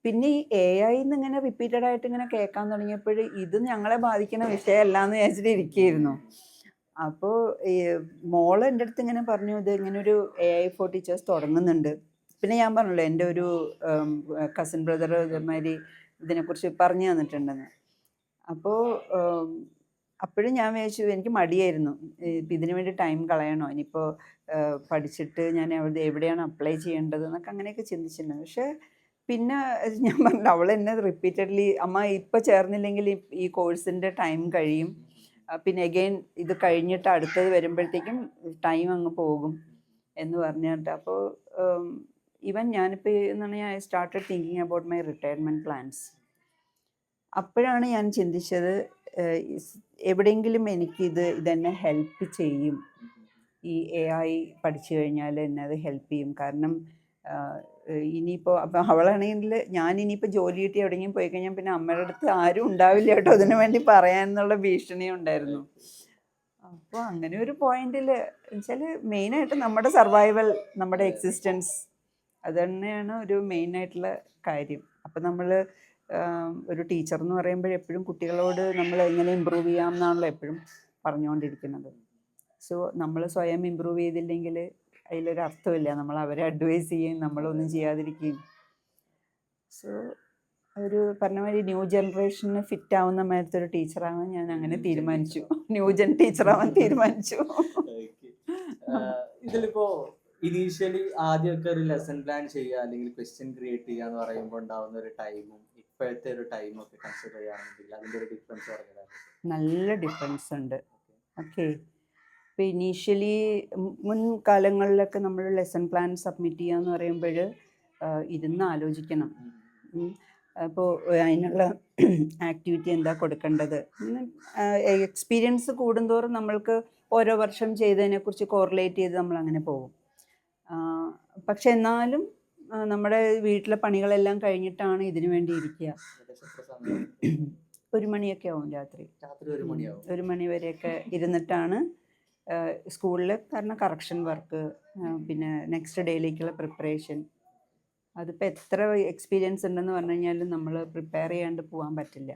പിന്നെ ഈ AI ഇങ്ങനെ റിപ്പീറ്റഡ് ആയിട്ട് ഇങ്ങനെ കേൾക്കാൻ തുടങ്ങിയപ്പോൾ ഇത് ഞങ്ങളെ ബാധിക്കുന്ന വിഷയമല്ല എന്ന് വിചാരിച്ചിട്ട് ഇരിക്കുകയായിരുന്നു. അപ്പോൾ ഈ മോള് എൻ്റെ അടുത്ത് ഇങ്ങനെ പറഞ്ഞു, ഇത് ഇങ്ങനെ ഒരു AI ഫോർ ടീച്ചേഴ്സ് തുടങ്ങുന്നുണ്ട്. പിന്നെ ഞാൻ പറഞ്ഞല്ലോ എൻ്റെ ഒരു കസിൻ ബ്രദർ ഇതേമാതിരി ഇതിനെക്കുറിച്ച് പറഞ്ഞു തന്നിട്ടുണ്ടെന്ന്. അപ്പോൾ അപ്പോഴും ഞാൻ വിചാരിച്ചു, എനിക്ക് മടിയായിരുന്നു ഇതിനു വേണ്ടി ടൈം കളയണോ, ഇനിയിപ്പോൾ പഠിച്ചിട്ട് ഞാൻ എവിടെയാണ് അപ്ലൈ ചെയ്യേണ്ടത് എന്നൊക്കെ അങ്ങനെയൊക്കെ ചിന്തിച്ചിട്ടുണ്ട്. പക്ഷേ പിന്നെ ഞാൻ പറഞ്ഞു, അവൾ എന്നെ റിപ്പീറ്റഡ്ലി അമ്മ ഇപ്പം ചേർന്നില്ലെങ്കിൽ ഈ കോഴ്സിൻ്റെ ടൈം കഴിയും, പിന്നെ അഗെയിൻ ഇത് കഴിഞ്ഞിട്ട് അടുത്തത് വരുമ്പോഴത്തേക്കും ടൈം അങ്ങ് പോകും എന്ന് പറഞ്ഞിട്ട്. അപ്പോൾ ഈവൻ ഞാനിപ്പോൾ എന്ന് പറഞ്ഞാൽ I started thinking about my retirement plans. അപ്പോഴാണ് ഞാൻ ചിന്തിച്ചത്, എവിടെയെങ്കിലും ഇതെന്നെ ഹെൽപ്പ് ചെയ്യും, ഈ AI പഠിച്ചു കഴിഞ്ഞാൽ എന്നെ അത് ഹെൽപ്പ് ചെയ്യും. കാരണം ഇനിയിപ്പോൾ അപ്പം അവളാണെങ്കിൽ ഞാൻ ഇനിയിപ്പോൾ ജോലി കിട്ടി എവിടെയെങ്കിലും പോയി കഴിഞ്ഞാൽ പിന്നെ അമ്മയുടെ അടുത്ത് ആരും ഉണ്ടാവില്ല കേട്ടോ അതിനു വേണ്ടി പറയാനെന്നുള്ള ഭീഷണിയും ഉണ്ടായിരുന്നു. അപ്പോൾ അങ്ങനെ ഒരു പോയിന്റിൽ വെച്ചാൽ മെയിനായിട്ട് നമ്മുടെ സർവൈവൽ, നമ്മുടെ എക്സിസ്റ്റൻസ്, അത് തന്നെയാണ് ഒരു മെയിനായിട്ടുള്ള കാര്യം. അപ്പം നമ്മൾ ഒരു ടീച്ചർ എന്ന് പറയുമ്പോൾ എപ്പോഴും കുട്ടികളോട് നമ്മൾ എങ്ങനെ ഇമ്പ്രൂവ് ചെയ്യാം എന്നാണല്ലോ എപ്പോഴും പറഞ്ഞുകൊണ്ടിരിക്കുന്നത്. സോ നമ്മൾ സ്വയം ഇമ്പ്രൂവ് ചെയ്തില്ലെങ്കിൽ അതിലൊരു അർത്ഥമില്ല. നമ്മൾ അവരെ അഡ്വൈസ് ചെയ്യും, നമ്മളൊന്നും ചെയ്യാതിരിക്കുകയും. സോ ഒരു പറഞ്ഞ മാതിരി ന്യൂ ജനറേഷന് ഫിറ്റ് ആവുന്ന മാതിരത്തെ ഒരു ടീച്ചറാവാൻ ഞാൻ അങ്ങനെ തീരുമാനിച്ചു. ന്യൂ ജൻ ടീച്ചറാവാൻ തീരുമാനിച്ചു. ഇതിലിപ്പോ ഇനീഷ്യലി ആദ്യമൊക്കെ ഒരു ലെസൺ പ്ലാൻ ചെയ്യുക അല്ലെങ്കിൽ ക്വസ്റ്റ്യൻ ക്രിയേറ്റ് ചെയ്യുക എന്ന് പറയുമ്പോൾ ഉണ്ടാവുന്ന ഒരു ടൈമും ഇപ്പോഴത്തെ ഒരു ടൈമും ഒക്കെ കൺസിഡർ ചെയ്യുകയാണെങ്കിൽ അതിൻ്റെ ഒരു ഡിഫറൻസ് പറഞ്ഞാൽ? നല്ല ഡിഫറൻസ് ഉണ്ട്. ഓക്കെ, ഇപ്പോൾ ഇനീഷ്യലി മുൻകാലങ്ങളിലൊക്കെ നമ്മൾ ലെസൺ പ്ലാൻ സബ്മിറ്റ് ചെയ്യുക എന്ന് പറയുമ്പോൾ ഇരുന്ന് ആലോചിക്കണം. അപ്പോൾ അതിനുള്ള ആക്ടിവിറ്റി എന്താ കൊടുക്കേണ്ടത്. എക്സ്പീരിയൻസ് കൂടുന്തോറും നമ്മൾക്ക് ഓരോ വർഷം ചെയ്തതിനെക്കുറിച്ച് കോറിലേറ്റ് ചെയ്ത് നമ്മൾ അങ്ങനെ പോകും. പക്ഷെ എന്നാലും നമ്മുടെ വീട്ടിലെ പണികളെല്ലാം കഴിഞ്ഞിട്ടാണ് ഇതിനു വേണ്ടി ഇരിക്കുക. ഏകദേശം എത്ര സമയം? 1 മണിയൊക്കെ ആവും രാത്രി. രാത്രി 1 മണിയാവും. 1 മണി വരെയൊക്കെ ഇരുന്നിട്ടാണ് സ്കൂളിൽ, കാരണം കറക്ഷൻ വർക്ക്, പിന്നെ നെക്സ്റ്റ് ഡേയിലേക്കുള്ള പ്രിപ്പറേഷൻ. അതിപ്പോൾ എത്ര എക്സ്പീരിയൻസ് ഉണ്ടെന്ന് പറഞ്ഞു കഴിഞ്ഞാലും നമ്മൾ പ്രിപ്പയർ ചെയ്യാണ്ട് പോകാൻ പറ്റില്ല.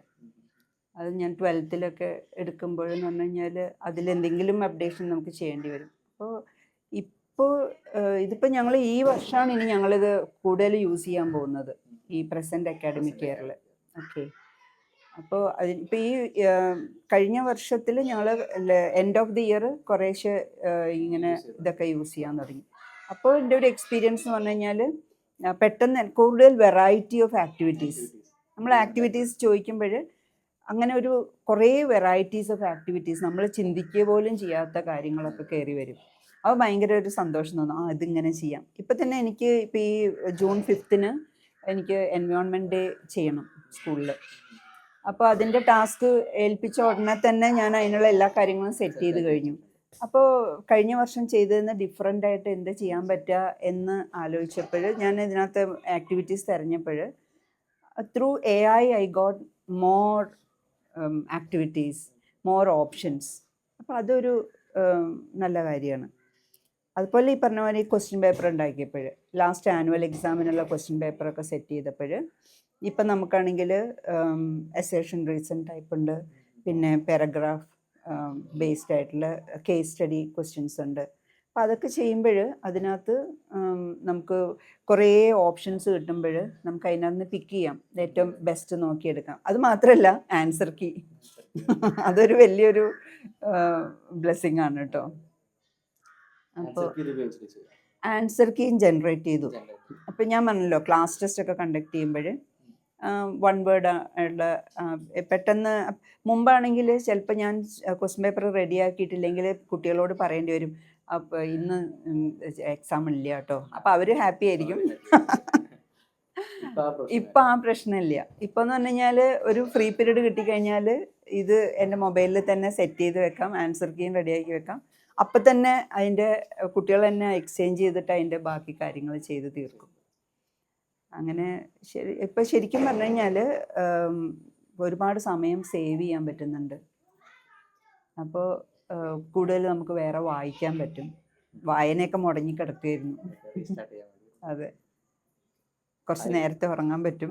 അത് ഞാൻ 12th എടുക്കുമ്പോഴെന്ന് പറഞ്ഞു കഴിഞ്ഞാൽ അതിലെന്തെങ്കിലും അപ്ഡേഷൻ നമുക്ക് ചെയ്യേണ്ടി വരും. ഇപ്പോൾ ഇതിപ്പോൾ ഞങ്ങൾ ഈ വർഷമാണ് ഇനി ഞങ്ങളിത് കൂടുതൽ യൂസ് ചെയ്യാൻ പോകുന്നത്, ഈ പ്രസൻറ്റ് അക്കാഡമിക് ഇയറിൽ. ഓക്കെ, അപ്പോൾ ഇപ്പോൾ ഈ കഴിഞ്ഞ വർഷത്തിൽ ഞങ്ങൾ എൻഡ് ഓഫ് ദി ഇയർ കുറേശ്ശെ ഇങ്ങനെ ഇതൊക്കെ യൂസ് ചെയ്യാൻ തുടങ്ങി. അപ്പോൾ എൻ്റെ ഒരു എക്സ്പീരിയൻസ് എന്ന് പറഞ്ഞു കഴിഞ്ഞാൽ പെട്ടെന്ന് കൂടുതൽ വെറൈറ്റി ഓഫ് ആക്ടിവിറ്റീസ്, നമ്മൾ ആക്ടിവിറ്റീസ് ചോദിക്കുമ്പോൾ അങ്ങനെ ഒരു കുറേ വെറൈറ്റീസ് ഓഫ് ആക്ടിവിറ്റീസ് നമ്മൾ ചിന്തിക്കുക പോലും ചെയ്യാത്ത കാര്യങ്ങളൊക്കെ കയറി വരും. അത് ഭയങ്കര ഒരു സന്തോഷം തോന്നും, ഇതിങ്ങനെ ചെയ്യാം. ഇപ്പം തന്നെ എനിക്ക് ഇപ്പോൾ ഈ June 5th എനിക്ക് എൻവയോൺമെൻറ്റ് ഡേ ചെയ്യണം സ്കൂളിൽ. അപ്പോൾ അതിൻ്റെ ടാസ്ക് ഏൽപ്പിച്ച ഉടനെ തന്നെ ഞാൻ അതിനുള്ള എല്ലാ കാര്യങ്ങളും സെറ്റ് ചെയ്ത് കഴിഞ്ഞു. അപ്പോൾ കഴിഞ്ഞ വർഷം ചെയ്തതിന് ഡിഫറെൻ്റ് ആയിട്ട് എന്ത് ചെയ്യാൻ പറ്റുക എന്ന് ആലോചിച്ചപ്പോൾ ഞാൻ ഇതിനകത്ത് ആക്ടിവിറ്റീസ് തിരഞ്ഞപ്പോൾ through AI I got more activities, more options. അപ്പോൾ അതൊരു നല്ല കാര്യമാണ്. അതുപോലെ ഈ പറഞ്ഞ പോലെ ഈ ക്വസ്റ്റ്യൻ പേപ്പർ ഉണ്ടാക്കിയപ്പോൾ, ലാസ്റ്റ് ആനുവൽ എക്സാമിനുള്ള ക്വസ്റ്റ്യൻ പേപ്പറൊക്കെ സെറ്റ് ചെയ്തപ്പോൾ ഇപ്പം നമുക്കാണെങ്കിൽ അസേഷൻ റീസൺ ടൈപ്പ് ഉണ്ട്, പിന്നെ പാരഗ്രാഫ് ബേസ്ഡ് ആയിട്ടുള്ള കേസ് സ്റ്റഡി ക്വസ്റ്റ്യൻസ് ഉണ്ട്. അപ്പോൾ അതൊക്കെ ചെയ്യുമ്പോൾ അതിനകത്ത് നമുക്ക് കുറേ ഓപ്ഷൻസ് കിട്ടുമ്പോൾ നമുക്ക് അതിനകത്ത് നിന്ന് പിക്ക് ചെയ്യാം, ഏറ്റവും ബെസ്റ്റ് നോക്കിയെടുക്കാം. അത് മാത്രമല്ല ആൻസർ കീ അതൊരു വലിയൊരു ബ്ലെസ്സിങ് ആണ് കേട്ടോ. അപ്പോൾ ആൻസർ കീ ജനറേറ്റ് ചെയ്തു. അപ്പം ഞാൻ പറഞ്ഞല്ലോ ക്ലാസ് ടെസ്റ്റ് ഒക്കെ കണ്ടക്ട് ചെയ്യുമ്പോൾ 1 വേർഡ് ഉള്ള പെട്ടെന്ന്, മുമ്പാണെങ്കിൽ ചിലപ്പോൾ ഞാൻ ക്വസ്റ്റ്യൻ പേപ്പർ റെഡിയാക്കിയിട്ടില്ലെങ്കിൽ കുട്ടികളോട് പറയേണ്ടി വരും, അപ്പോൾ ഇന്ന് എക്സാം ഇല്ല കേട്ടോ. അപ്പോൾ അവർ ഹാപ്പി ആയിരിക്കും. ഇപ്പം ആ പ്രശ്നമില്ല. ഇപ്പോൾ എന്ന് പറഞ്ഞു കഴിഞ്ഞാൽ ഒരു ഫ്രീ പീരീഡ് കിട്ടിക്കഴിഞ്ഞാൽ ഇത് എൻ്റെ മൊബൈലിൽ തന്നെ സെറ്റ് ചെയ്ത് വെക്കാം, ആൻസർ കീയും റെഡിയാക്കി വെക്കാം. അപ്പം തന്നെ അതിൻ്റെ കുട്ടികൾ തന്നെ എക്സ്ചേഞ്ച് ചെയ്തിട്ട് അതിൻ്റെ ബാക്കി കാര്യങ്ങൾ ചെയ്ത് തീർക്കും. അങ്ങനെ ഇപ്പം ശരിക്കും പറഞ്ഞു കഴിഞ്ഞാൽ ഒരുപാട് സമയം സേവ് ചെയ്യാൻ പറ്റുന്നുണ്ട്. അപ്പോൾ കൂടുതൽ നമുക്ക് വേറെ വായിക്കാൻ പറ്റും. വായനയൊക്കെ മുടങ്ങി കിടക്കുകയായിരുന്നു. അതെ, കുറച്ച് നേരത്തെ ഉറങ്ങാൻ പറ്റും.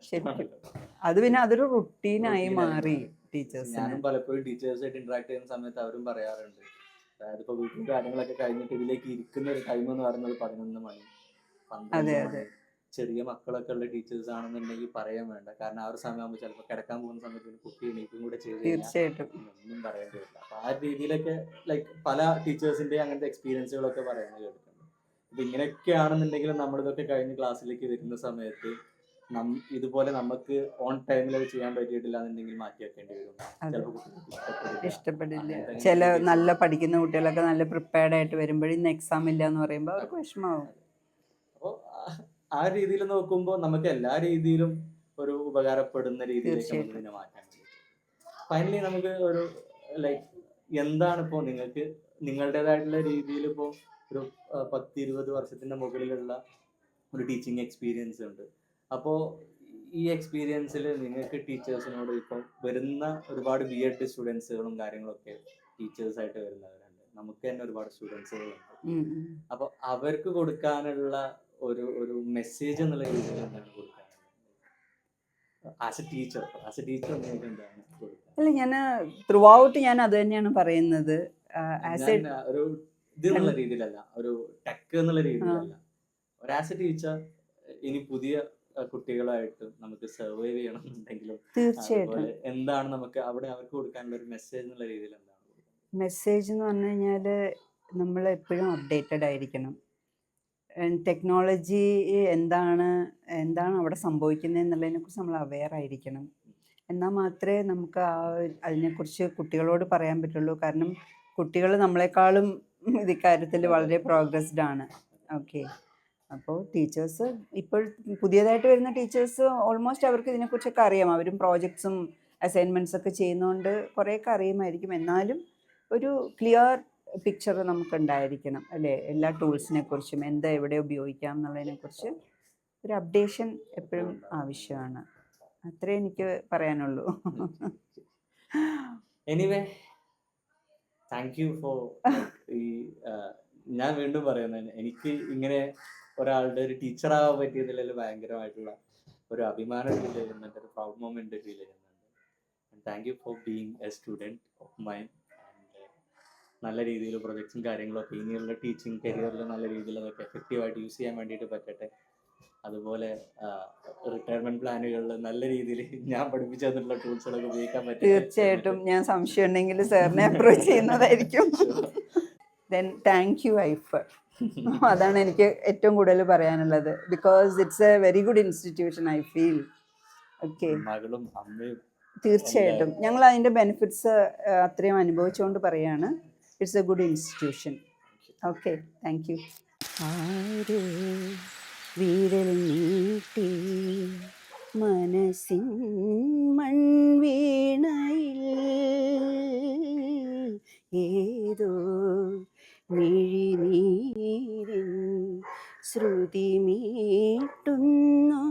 ശരിക്കും അത് പിന്നെ അതൊരു റുട്ടീനായി മാറി ടീച്ചേഴ്സ്. ഞാനും പലപ്പോഴും ടീച്ചേഴ്സായിട്ട് ഇന്ററാക്ട് ചെയ്യുന്ന സമയത്ത് അവരും പറയാറുണ്ട്, അതായത് ഇപ്പോൾ വീട്ടിൽ കാര്യങ്ങളൊക്കെ കഴിഞ്ഞിട്ട് ഇതിലേക്ക് ഇരിക്കുന്ന ഒരു ടൈം എന്ന് പറയുന്നത് 11 മണി 12 മണി. ചെറിയ മക്കളൊക്കെ ഉള്ള ടീച്ചേഴ്സ് ആണെന്നുണ്ടെങ്കിൽ പറയാൻ വേണ്ട, കാരണം ആ ഒരു സമയമാകുമ്പോൾ ചിലപ്പോൾ കിടക്കാൻ പോകുന്ന സമയത്ത് കുട്ടി എണീക്കും കൂടെ ചെയ്ത് തീർച്ചയായിട്ടും ഒന്നും പറയേണ്ടി വരില്ല. അപ്പൊ ആ രീതിയിലൊക്കെ ലൈക്ക് പല ടീച്ചേഴ്സിന്റെ അങ്ങനത്തെ എക്സ്പീരിയൻസുകളൊക്കെ പറയുന്നത് കേട്ടിട്ടുണ്ട്. അപ്പൊ ഇങ്ങനെയൊക്കെയാണെന്നുണ്ടെങ്കിലും നമ്മളിതൊക്കെ കഴിഞ്ഞ് ക്ലാസ്സിലേക്ക് വരുന്ന സമയത്ത് ഇതുപോലെ നമുക്ക് ഓൺ ടൈമിൽ അത് ചെയ്യാൻ പറ്റിയിട്ടില്ല എന്നുണ്ടെങ്കിൽ മാറ്റി വെക്കേണ്ടി വരും. ചിലപ്പോൾ ഇഷ്ടപ്പെടില്ല. ചില നല്ല പഠിക്കുന്ന കുട്ടികളൊക്കെ നല്ല പ്രിപ്പയർഡ് ആയിട്ട് വരുമ്പോഴും ഇന്ന് എക്സാം ഇല്ല എന്ന് പറയുമ്പോൾ അവർക്ക് വിഷമാവും. അപ്പോൾ ആ രീതിയിൽ നോക്കുമ്പോൾ നമുക്ക് എല്ലാ രീതിയിലും ഒരു ഉപകാരപ്പെടുന്ന രീതിയിലേക്ക് നമുക്ക് ഇതിനെ മാറ്റാൻ പറ്റും. ഫൈനലി നമുക്ക് ഒരു ലൈക്ക് എന്താണ് ഇപ്പോൾ നിങ്ങൾക്ക് നിങ്ങളുടേതായിട്ടുള്ള രീതിയിൽ ഇപ്പോൾ ഒരു 10-20 വർഷത്തിന്റെ മുകളിലുള്ള ഒരു ടീച്ചിങ് എക്സ്പീരിയൻസ് ഉണ്ട്. അപ്പോൾ ഈ എക്സ്പീരിയൻസിൽ നിങ്ങൾക്ക് ടീച്ചേഴ്സിനോട് ഇപ്പോൾ വരുന്ന ഒരുപാട് BEd സ്റ്റുഡൻസുകളും കാര്യങ്ങളൊക്കെ ടീച്ചേഴ്സായിട്ട് വരുന്നവരുണ്ട്, നമുക്ക് തന്നെ ഒരുപാട് സ്റ്റുഡൻസുകളുണ്ട്. അപ്പോൾ അവർക്ക് കൊടുക്കാനുള്ള ഒരു മെസ്സേജ് എന്നുള്ള രീതിയിൽ എന്താണ് കൊടുക്കാനുള്ളത്? ആസ് എ ടീച്ചർ നിങ്ങൾക്ക് എന്താണ് കൊടുക്കുക? അല്ല, ഞാൻ ത്രൂ ഔട്ട് ഞാൻ അത് തന്നെയാണ് പറയുന്നത്. ഒരു ഇതെന്നുള്ള രീതിയിലല്ല, ഒരു ടെക് എന്നുള്ള രീതിയിലല്ല, ഒരു ആസ് എ ടീച്ചർ ഇനി പുതിയ കുട്ടികളായിട്ട് നമുക്ക് സർവൈവ് ചെയ്യണം എന്നുണ്ടെങ്കിലും തീർച്ചയായിട്ടും എന്താണ് നമുക്ക് അവിടെ അവർക്ക് കൊടുക്കാനുള്ള ഒരു മെസ്സേജ് എന്നുള്ള രീതിയിൽ എന്താണ്? മെസ്സേജ് എന്ന് പറഞ്ഞു കഴിഞ്ഞാൽ നമ്മൾ എപ്പോഴും അപ്ഡേറ്റഡ് ആയിരിക്കണം. ടെക്നോളജി എന്താണ് അവിടെ സംഭവിക്കുന്നത് എന്നുള്ളതിനെക്കുറിച്ച് നമ്മൾ അവെയർ ആയിരിക്കണം. എന്നാൽ മാത്രമേ നമുക്ക് അതിനെക്കുറിച്ച് കുട്ടികളോട് പറയാൻ പറ്റുള്ളൂ. കാരണം കുട്ടികൾ നമ്മളെക്കാളും ഇക്കാര്യത്തിൽ വളരെ പ്രോഗ്രസ്ഡ് ആണ്. ഓക്കെ, അപ്പോൾ ടീച്ചേഴ്സ് ഇപ്പോൾ പുതിയതായിട്ട് വരുന്ന ടീച്ചേഴ്സ് ഓൾമോസ്റ്റ് അവർക്ക് ഇതിനെക്കുറിച്ചൊക്കെ അറിയാം. അവരും പ്രോജക്ട്സും അസൈൻമെൻറ്റ്സ് ഒക്കെ ചെയ്യുന്നതുകൊണ്ട് കുറേയൊക്കെ അറിയുമായിരിക്കും. എന്നാലും ഒരു ക്ലിയർ പിക്ചർ നമുക്കുണ്ടായിരിക്കണം അല്ലേ, എല്ലാ ടൂൾസിനെ കുറിച്ചും എന്താ എവിടെ ഉപയോഗിക്കാം എന്നുള്ളതിനെക്കുറിച്ച് ഒരു അപ്ഡേഷൻ എപ്പോഴും ആവശ്യമാണ്. അത്രേ എനിക്ക് പറയാനുള്ളൂ. എനിവേ താങ്ക് യു ഫോർ ഈ ഞാൻ വീണ്ടും പറയുന്നത്, എനിക്ക് ഇങ്ങനെ ഒരാളുടെ ഒരു ടീച്ചറാവാൻ പറ്റിയതിൽ ഭയങ്കരമായിട്ടുള്ള ഒരു അഭിമാനം ഫീൽ ചെയ്യുന്നുണ്ട്, ഒരു പ്രൗഡ് മൊമെന്റ് ഫീൽ ചെയ്യുന്നുണ്ട്. Thank you for being A student of mine. നല്ല രീതിയിൽ പ്രൊജക്ട്സും കാര്യങ്ങളൊക്കെ ഇനിയുള്ള ടീച്ചിങ് കരിയറിൽ നല്ല രീതിയിൽ അതൊക്കെ എഫക്റ്റീവായിട്ട് യൂസ് ചെയ്യാൻ വേണ്ടിയിട്ട് പറ്റട്ടെ. അതുപോലെ റിട്ടയർമെന്റ് പ്ലാനുകളിൽ നല്ല രീതിയിൽ ഞാൻ പഠിപ്പിച്ചു തന്നിട്ടുള്ള ടൂൾസുകളൊക്കെ ഉപയോഗിക്കാൻ പറ്റും. തീർച്ചയായിട്ടും ഞാൻ സംശയം ഉണ്ടെങ്കിൽ സാറിനെ അപ്രോച്ച് ചെയ്യുന്നതായിരിക്കും. Then thank you Aifer. അതാണ് എനിക്ക് ഏറ്റവും കൂടുതൽ പറയാനുള്ളത്. Because it's a very good institution I feel. Okay, മകളും അമ്മയും തീർച്ചയായിട്ടും ഞങ്ങൾ അതിൻ്റെ ബെനിഫിറ്റ്സ് അത്രയും അനുഭവിച്ചുകൊണ്ട് പറയാണ്. It's a good institution. Okay, thank you. ആരോ വിരൽ നീട്ടി മനസ്സിൻ മൺവീണയിൽ ഏതോ മിഴിനീരിൻ ശ്രുതി മീട്ടുന്നു